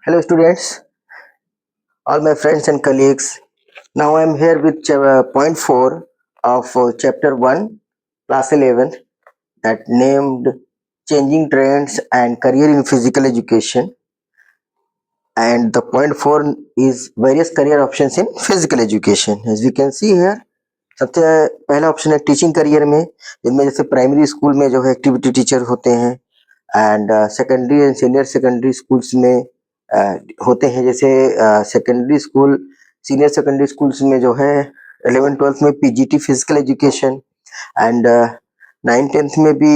Hello students, all my friends and colleagues. Now I am here with point 4 of chapter 1, class 11, that named Changing Trends and Career in Physical Education. And the point 4 is various career options in physical education. As we can see here, सबसे पहला option है teaching career में, जिनमें जैसे primary school में जो है activity teacher होते हैं, and secondary and senior secondary schools में होते हैं। जैसे secondary school, senior secondary schools में जो है 11th-12th में PGT physical education, and 9th-10th में भी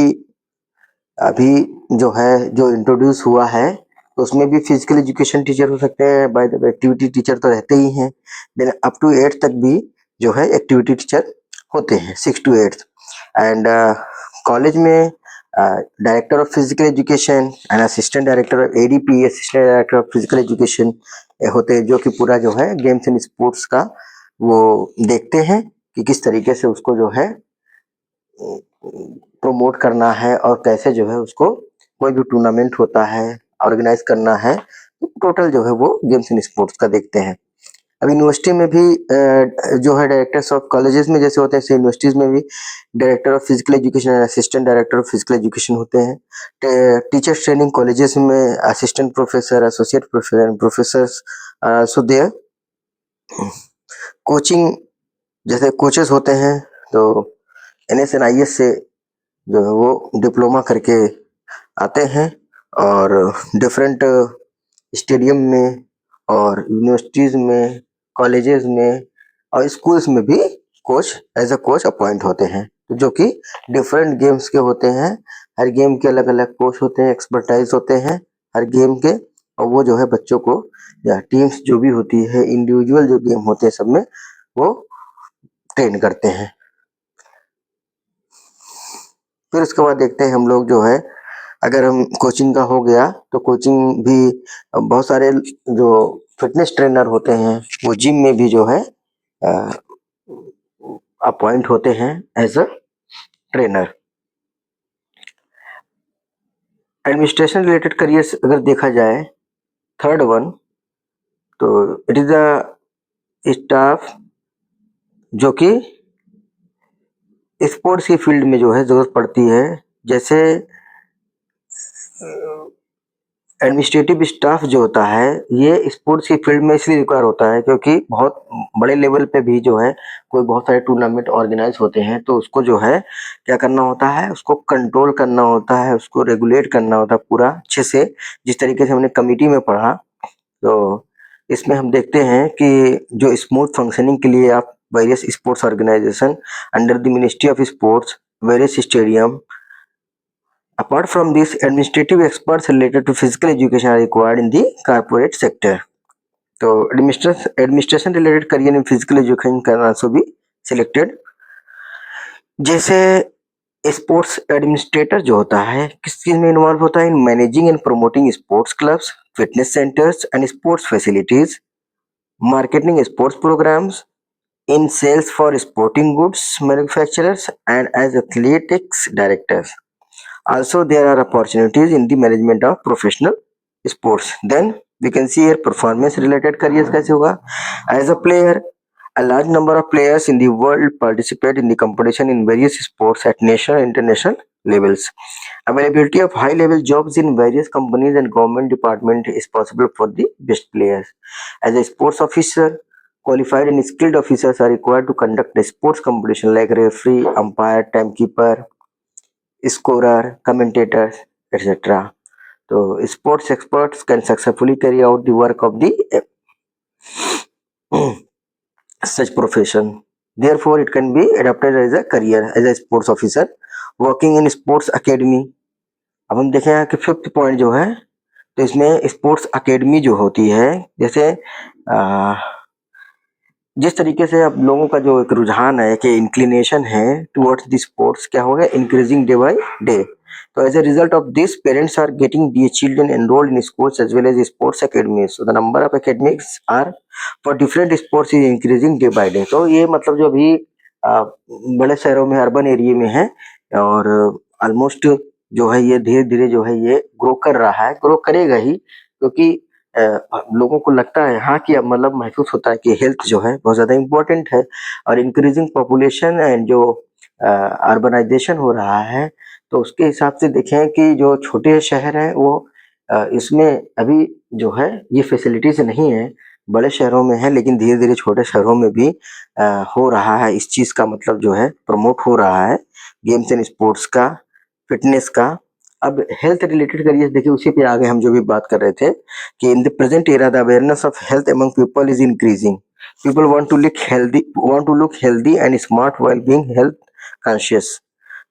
अभी जो है जो इंट्रोड्यूस हुआ है, तो उसमें भी फिजिकल एजुकेशन टीचर हो सकते हैं। बाय द एक्टिविटी टीचर तो रहते ही हैं। देन अप टू 8th तक भी जो है एक्टिविटी टीचर होते हैं, 6 to 8th। एंड कॉलेज में director of physical education and assistant director of ADP, assistant director of physical education होते हैं, जो कि पूरा जो है गेम्स एंड स्पोर्ट्स का वो देखते हैं कि किस तरीके से उसको जो है प्रमोट करना है और कैसे जो है उसको कोई भी टूर्नामेंट होता है ऑर्गेनाइज करना है, टोटल जो है वो गेम्स एंड स्पोर्ट्स का देखते हैं। अब यूनिवर्सिटी में भी जो है डायरेक्टर्स ऑफ कॉलेजेस में जैसे होते हैं, ऐसे यूनिवर्सिटीज में भी director of physical education and assistant director of physical education होते हैं। टीचर्स ट्रेनिंग कॉलेजेस में assistant professor, associate professor, professors so there. Coaching जैसे कोचेस होते हैं, तो NSNIS से जो है वो डिप्लोमा करके आते हैं और डिफरेंट स्टेडियम में और यूनिवर्सिटीज में, कॉलेजेस में और स्कूल्स में भी coach as a coach appoint होते हैं, जो कि डिफरेंट गेम्स के होते हैं। हर गेम के अलग अलग कोच होते हैं, एक्सपर्टाइज होते हैं हर गेम के, और वो जो है बच्चों को या टीम्स जो भी होती है, इंडिविजुअल जो गेम होते हैं सब में वो ट्रेन करते हैं। फिर उसके बाद देखते हैं हम लोग जो है, अगर हम कोचिंग का हो गया तो कोचिंग भी बहुत सारे जो फिटनेस ट्रेनर होते हैं वो जिम में भी जो है अपॉइंट होते हैं as a trainer. Administration related careers अगर देखा जाए, थर्ड वन, तो इट इज द स्टाफ जो कि स्पोर्ट्स की फील्ड में जो है जरूरत पड़ती है। जैसे एडमिनिस्ट्रेटिव स्टाफ जो होता है ये स्पोर्ट्स की फील्ड में इसलिए रिक्वायर होता है क्योंकि बहुत बड़े लेवल पे भी जो है कोई बहुत सारे टूर्नामेंट ऑर्गेनाइज होते हैं, तो उसको जो है क्या करना होता है, उसको कंट्रोल करना होता है, उसको रेगुलेट करना होता है पूरा अच्छे से, जिस तरीके से हमने कमिटी में पढ़ा। तो इसमें हम देखते हैं कि जो स्मूथ फंक्शनिंग के लिए आप various sports organization under the ministry of sports, various stadium. Apart from this, administrative experts related to physical education are required in the corporate sector. तो administration related career in physical education can also be selected. जैसे sports administrator जो होता है किस चीज में involve होता है, in managing and promoting sports clubs, fitness centres and sports facilities, marketing sports programmes, in sales for sporting goods manufacturers and as athletics directors. Also, there are opportunities in the management of professional sports. Then we can see here performance related careers कैसे होगा। As a player, a large number of players in the world participate in the competition in various sports at national and international levels. Availability of high level jobs in various companies and government department is possible for the best players. As a sports officer, qualified and skilled officers are required to conduct the sports competition like referee, umpire, timekeeper, scorer, commentators, etc. So sports experts can successfully carry out the work of the such profession. Therefore, it can be adapted as a career as a sports officer working in sports academy. अब हम देखें यहाँ कि fifth point जो है, तो इसमें sports academy जो होती है, जैसे जिस तरीके से अब लोगों का जो एक रुझान है कि इंक्लिनेशन है टुवर्ड्स द स्पोर्ट्स, क्या हो गया, इंक्रीजिंग डे बाय डे। तो as a result of this parents are getting the children enrolled in schools as well as sports academies, so the number of academics are for different sports is increasing day by day. तो ये मतलब जो अभी बड़े शहरों में, urban area में है, और ऑलमोस्ट जो है ये धीरे धीरे जो है ये ग्रो कर रहा है, ग्रो करेगा ही, क्योंकि लोगों को लगता है हाँ कि अब मतलब महसूस होता है कि हेल्थ जो है बहुत ज़्यादा इम्पोर्टेंट है। और इंक्रीजिंग पॉपुलेशन एंड जो अर्बनाइजेशन हो रहा है, तो उसके हिसाब से देखें कि जो छोटे शहर हैं वो इसमें अभी जो है ये फैसिलिटीज़ नहीं है, बड़े शहरों में है, लेकिन धीरे-धीरे छोटे शहरों में भी हो रहा है इस चीज़ का मतलब जो है प्रमोट हो रहा है, गेम्स एंड स्पोर्ट्स का, फिटनेस का। अब हेल्थ रिलेटेड करिए, देखिए उसी पे आगे हम जो भी बात कर रहे थे कि in the present era the awareness of health among people is increasing. People want to look healthy and smart while being health conscious.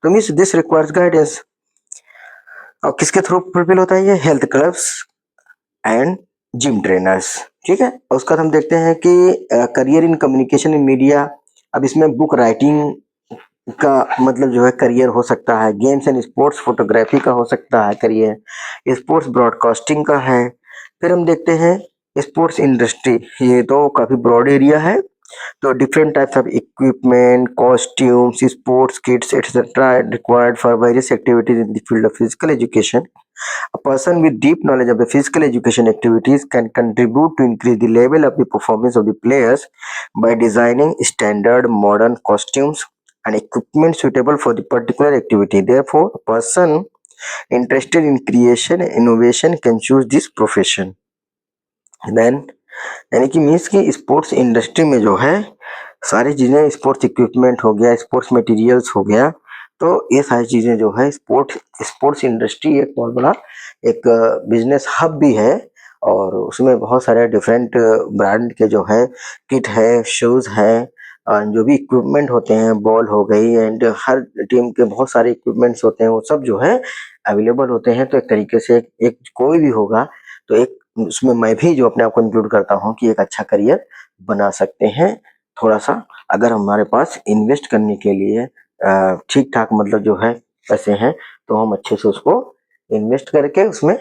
तो मीन्स दिस रिक्वायर्स गाइडेंस। और किसके थ्रू फुलफिल होता है ये? Health clubs and gym trainers. ठीक है। और उसका हम देखते हैं कि career in communication in media. अब इसमें बुक राइटिंग का मतलब जो है करियर हो सकता है, गेम्स एंड स्पोर्ट्स फोटोग्राफी का हो सकता है करियर, स्पोर्ट्स ब्रॉडकास्टिंग का है। फिर हम देखते हैं स्पोर्ट्स इंडस्ट्री, ये तो काफी ब्रॉड एरिया है। तो different types of equipment, costumes, sports kits, etc. are required for various activities in the field of physical education. A person with deep knowledge of the physical education activities can contribute to increase the level of the performance of the players by designing standard modern costumes and equipment suitable for the particular activity. Therefore, a person interested in creation and innovation can choose this profession. Then यानी कि means कि sports industry में जो है सारी चीज़ें, sports equipment हो गया, स्पोर्ट्स मटेरियल्स हो गया, तो ये सारी चीज़ें जो है स्पोर्ट्स इंडस्ट्री एक बहुत बड़ा एक बिजनेस हब भी है। और उसमें बहुत सारे डिफरेंट ब्रांड के जो है किट है, शूज़ हैं, जो भी इक्विपमेंट होते हैं, बॉल हो गई एंड हर टीम के बहुत सारे इक्विपमेंट्स होते हैं, वो सब जो है अवेलेबल होते हैं। तो एक तरीके से एक कोई भी होगा तो एक उसमें मैं भी जो अपने आप को इंक्लूड करता हूँ कि एक अच्छा करियर बना सकते हैं। थोड़ा-सा अगर हमारे पास इन्वेस्ट करने के लिए ठीक-ठाक मतलब जो है पैसे हैं, तो हम अच्छे से उसको इन्वेस्ट करके उसमें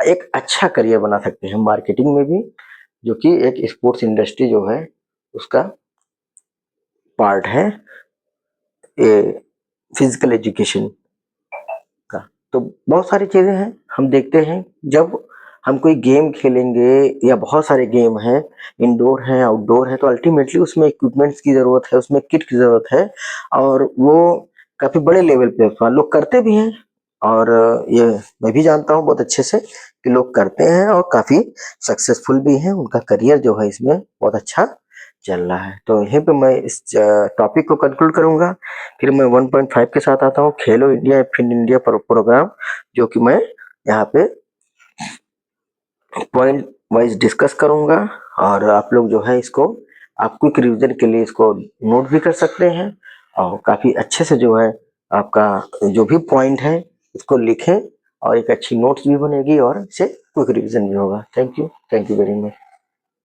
एक अच्छा करियर बना सकते हैं। मार्केटिंग में भी, जो कि एक स्पोर्ट्स इंडस्ट्री जो है उसका पार्ट है, ये फिजिकल एजुकेशन का। तो बहुत सारी चीज़ें हैं, हम देखते हैं जब हम कोई गेम खेलेंगे या बहुत सारे गेम हैं, इंडोर हैं, आउटडोर हैं, तो अल्टीमेटली उसमें इक्विपमेंट्स की ज़रूरत है, उसमें किट की ज़रूरत है और वो काफ़ी बड़े लेवल पे लोग करते भी हैं। और ये मैं भी जानता हूँ बहुत अच्छे से कि लोग करते हैं और काफ़ी सक्सेसफुल भी हैं, उनका करियर जो है इसमें बहुत अच्छा चल रहा है। तो यहीं पे मैं इस टॉपिक को कंक्लूड करूँगा। फिर मैं 1.5 के साथ आता हूँ, खेलो इंडिया फिट इंडिया प्रोग्राम, जो कि मैं यहाँ पे पॉइंट वाइज डिस्कस करूँगा। और आप लोग जो है इसको आप क्विक रिवीजन के लिए इसको नोट भी कर सकते हैं और काफ़ी अच्छे से जो है आपका जो भी पॉइंट है इसको लिखें और एक अच्छी नोट्स भी बनेगी और इससे क्विक रिवीजन भी होगा। Thank you very much.